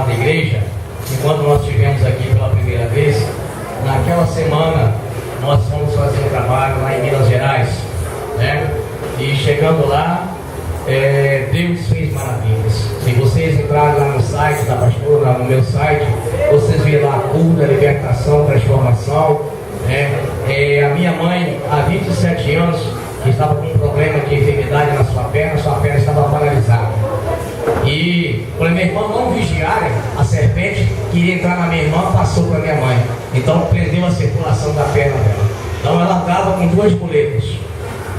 amada igreja, que quando nós estivemos aqui pela primeira vez, naquela semana nós fomos fazer um trabalho lá em Minas Gerais, né? E chegando lá, Deus fez maravilhas. Se vocês entrarem lá no site da pastora, lá no meu site, vocês viram lá a cura, libertação, transformação, né? A minha mãe, há 27 anos, que estava com um problema de enfermidade na sua perna estava paralisada. E falei, meu irmão, não vigiarem, a serpente que ia entrar na minha irmã passou para minha mãe. Então prendeu a circulação da perna dela. Então ela estava com 2 boletas.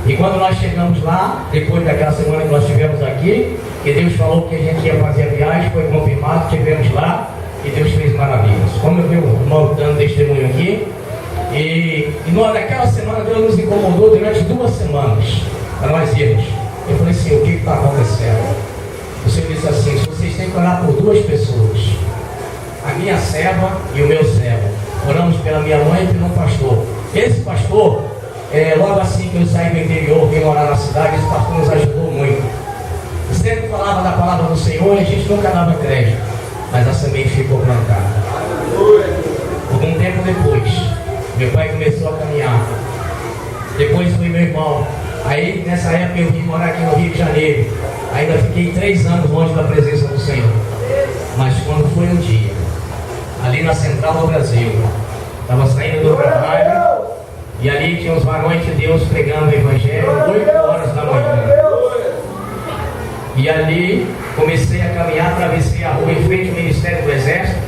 E quando nós chegamos lá, depois daquela semana que nós estivemos aqui, que Deus falou que a gente ia fazer a viagem, foi confirmado, estivemos lá e Deus fez maravilhas. Como eu vi o irmão dando testemunho aqui, e naquela semana Deus nos incomodou durante 2 semanas para nós irmos. Eu falei assim, o que está acontecendo? O Senhor disse assim, vocês têm que orar por 2 pessoas, a minha serva e o meu servo. Oramos pela minha mãe e pelo um pastor. Esse pastor, logo assim que eu saí do interior, vim morar na cidade, esse pastor nos ajudou muito. Sempre falava da palavra do Senhor e a gente nunca dava crédito, mas a semente ficou plantada. Algum tempo depois, meu pai começou a caminhar. Depois foi meu irmão. Aí nessa época eu vim morar aqui no Rio de Janeiro. Ainda fiquei 3 anos longe da presença do Senhor. Mas quando foi um dia, ali na Central do Brasil, estava saindo do trabalho e ali tinha os varões de Deus pregando o Evangelho 8 horas da manhã. E ali comecei a caminhar, atravessei a rua em frente ao Ministério do Exército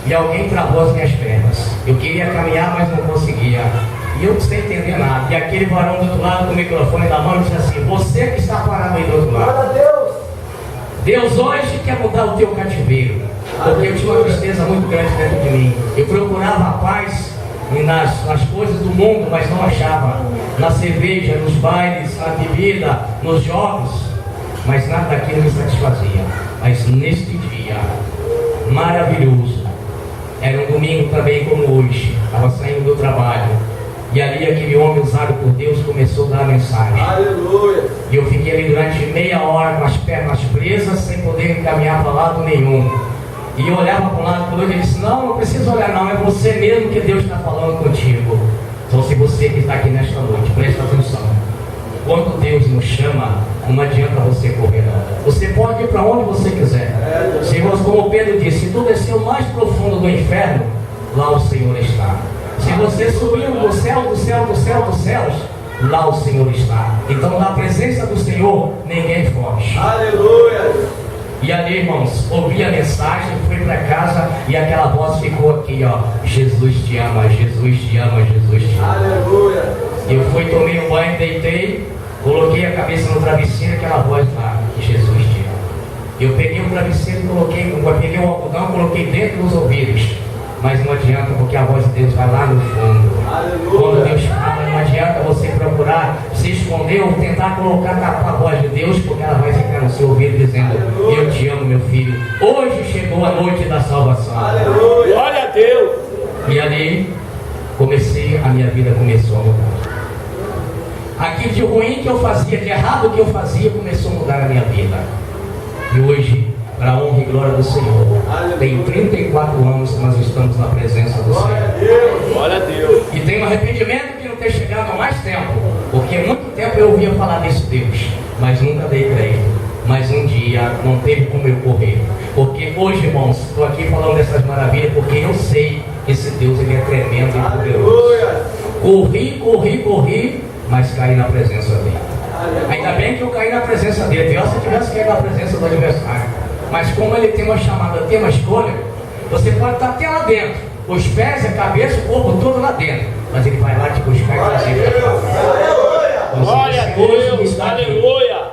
e alguém travou as minhas pernas. Eu queria caminhar, mas não conseguia. E eu não sei entender nada. E aquele varão do outro lado com o microfone na mão disse assim, você que está parado aí do outro lado, Deus hoje quer mudar o teu cativeiro. Porque eu tinha uma tristeza muito grande dentro de mim. Eu procurava a paz nas coisas do mundo, mas não achava. Na cerveja, nos bailes, na bebida, nos jogos. Mas nada daquilo me satisfazia. Mas neste dia maravilhoso, era um domingo também como hoje, estava saindo do trabalho. E ali aquele homem usado por Deus começou a dar a mensagem. Aleluia. E eu fiquei ali durante meia hora com as pernas presas, sem poder caminhar para lado nenhum. E eu olhava para um lado para o outro e disse, não precisa olhar não, é você mesmo que Deus está falando contigo. Então se você que está aqui nesta noite, presta atenção. Quando Deus nos chama, não adianta você correr não. Você pode ir para onde você quiser. Se você, como Pedro disse, se tu descer o mais profundo do inferno, lá o Senhor está. Se você subir do céu, do céu, do céu, dos céus, lá o Senhor está. Então na presença do Senhor, ninguém foge. Aleluia! E ali, irmãos, ouvi a mensagem, fui para casa e aquela voz ficou aqui, ó. Jesus te ama, Jesus te ama, Jesus te ama. Aleluia! Eu fui, tomei um banho, deitei, coloquei a cabeça no travesseiro, aquela voz lá, Jesus te ama. Eu peguei o travesseiro, peguei o algodão, coloquei dentro dos ouvidos. Mas não adianta, porque a voz de Deus vai lá no fundo. Aleluia. Quando Deus fala, não adianta você procurar se esconder ou tentar tapar a voz de Deus, porque ela vai ficar no seu ouvido dizendo, aleluia, eu te amo, meu filho. Hoje chegou a noite da salvação. Aleluia. Glória a Deus. E ali a minha vida começou a mudar. Aquilo de ruim que eu fazia, de errado que eu fazia, começou a mudar a minha vida. E hoje, para a honra e glória do Senhor, tem 34 anos que nós estamos na presença do Senhor. Glória a Deus. E tem um arrependimento de não ter chegado há mais tempo, porque há muito tempo eu ouvia falar desse Deus, mas nunca dei crédito. Mas um dia não teve como eu correr, porque hoje, irmãos, estou aqui falando dessas maravilhas, porque eu sei que esse Deus ele é tremendo e poderoso. Corri, mas caí na presença dele. Ainda bem que eu caí na presença dele. Pior se eu tivesse caído na presença do adversário. Mas como ele tem uma chamada, tem uma escolha, você pode estar até lá dentro, os pés, a cabeça, o corpo todo lá dentro, mas ele vai lá te buscar e trazer para fora. Glória a Deus, aleluia.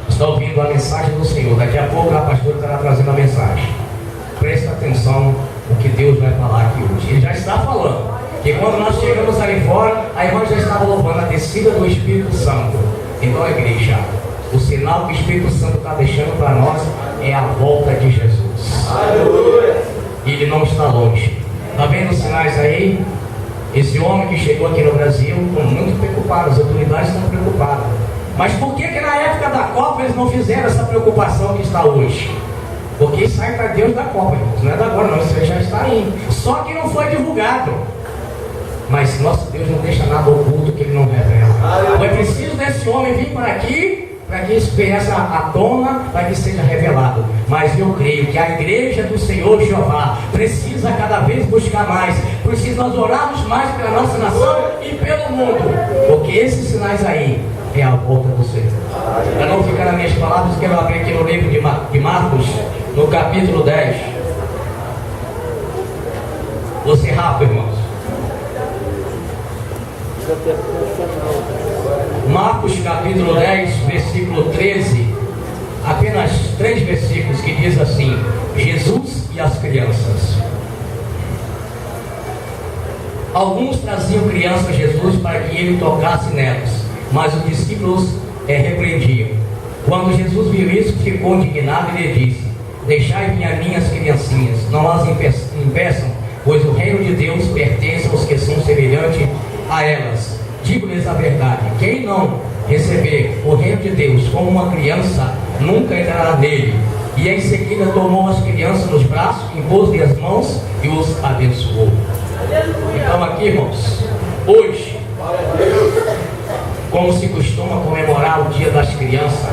Está ouvindo a mensagem do Senhor. Daqui a pouco a pastora estará trazendo a mensagem. Presta atenção no que Deus vai falar aqui hoje. Ele já está falando que quando nós chegamos ali fora, a irmã já estava louvando a descida do Espírito Santo. Então, igreja, o sinal que o Espírito Santo está deixando para nós é a volta de Jesus. Aleluia! Ele não está longe. Está vendo os sinais aí? Esse homem que chegou aqui no Brasil, estão muito preocupados, as autoridades estão preocupadas. Mas por que na época da Copa eles não fizeram essa preocupação que está hoje? Porque isso sai para Deus da Copa, irmãos. Não é da agora não, isso aí já está aí. Só que não foi divulgado. Mas nosso Deus não deixa nada oculto que Ele não revela. Foi preciso desse homem vir para aqui, para que isso venha à tona, para que seja revelado. Mas eu creio que a igreja do Senhor Jeová precisa cada vez buscar mais. Precisa nós orarmos mais pela nossa nação e pelo mundo. Porque esses sinais aí é a volta do Senhor. Para não ficar nas minhas palavras, quero abrir aqui no livro de Marcos, no capítulo 10. Vou ser rápido, irmãos. Marcos capítulo 10, versículo 13, apenas 3 versículos que diz assim: Jesus e as crianças. Alguns traziam crianças a Jesus para que ele tocasse nelas, mas os discípulos repreendiam. Quando Jesus viu isso, ficou indignado e lhe disse: deixai vir a minhas criancinhas, não as impeçam, pois o reino de Deus pertence aos que são semelhantes a elas. Digo-lhes a verdade: quem não receber o reino de Deus como uma criança, nunca entrará nele. E em seguida tomou as crianças nos braços, impôs-lhe as mãos e os abençoou. Então aqui, irmãos, hoje, como se costuma comemorar o dia das crianças,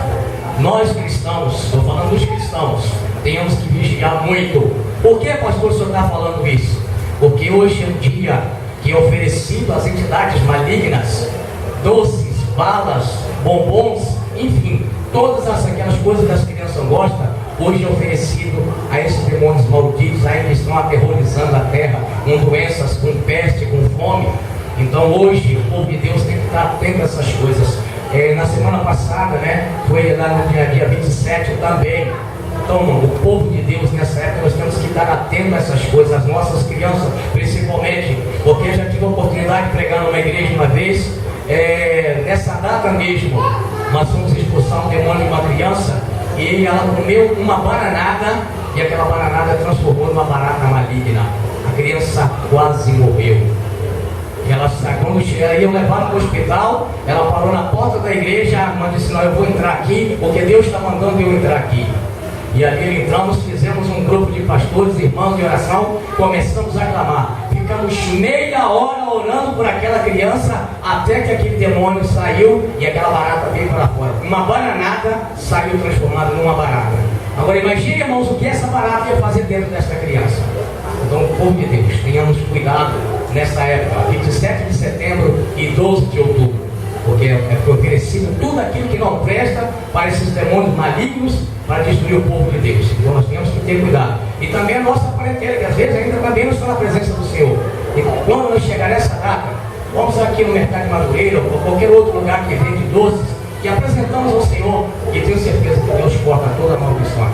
nós cristãos, estou falando dos cristãos, temos que vigiar muito. Por que, pastor, o senhor está falando isso? Porque hoje é um dia que é oferecido às entidades malignas doces, balas, bombons, enfim, todas aquelas coisas que as crianças gostam. Hoje é oferecido a esses demônios malditos, ainda estão aterrorizando a terra com doenças, com peste, com fome. Então hoje o povo de Deus tem que estar atento a essas coisas. Na semana passada, foi lá no dia 27 também. Então, o povo de Deus, nessa época, nós temos que estar atento a essas coisas, as nossas crianças, principalmente, porque eu já tive a oportunidade de pregar numa igreja uma vez, nessa data mesmo, nós fomos expulsar um demônio de uma criança, e ela comeu uma bananada, e aquela bananada transformou numa barata maligna. A criança quase morreu. E ela, quando iam levar para o hospital, ela parou na porta da igreja, a irmã disse: não, eu vou entrar aqui, porque Deus está mandando eu entrar aqui. E ali entramos, fizemos um grupo de pastores, irmãos de oração, começamos a clamar. Ficamos meia hora orando por aquela criança, até que aquele demônio saiu e aquela barata veio para fora. Uma bananada saiu transformada numa barata. Agora imagine, irmãos, o que essa barata ia fazer dentro dessa criança. Então, povo de Deus, tenhamos cuidado nessa época, 27 de setembro e 12 de outubro. Porque foi oferecido tudo aquilo que não presta para esses demônios malignos, para destruir o povo de Deus. Então nós temos que ter cuidado. E também a nossa parentela, que às vezes ainda também não está na presença do Senhor. E quando nós chegar nessa data, vamos aqui no mercado de Madureira, ou qualquer outro lugar que vende doces, que apresentamos ao Senhor, e tenho certeza que Deus corta toda a maldição.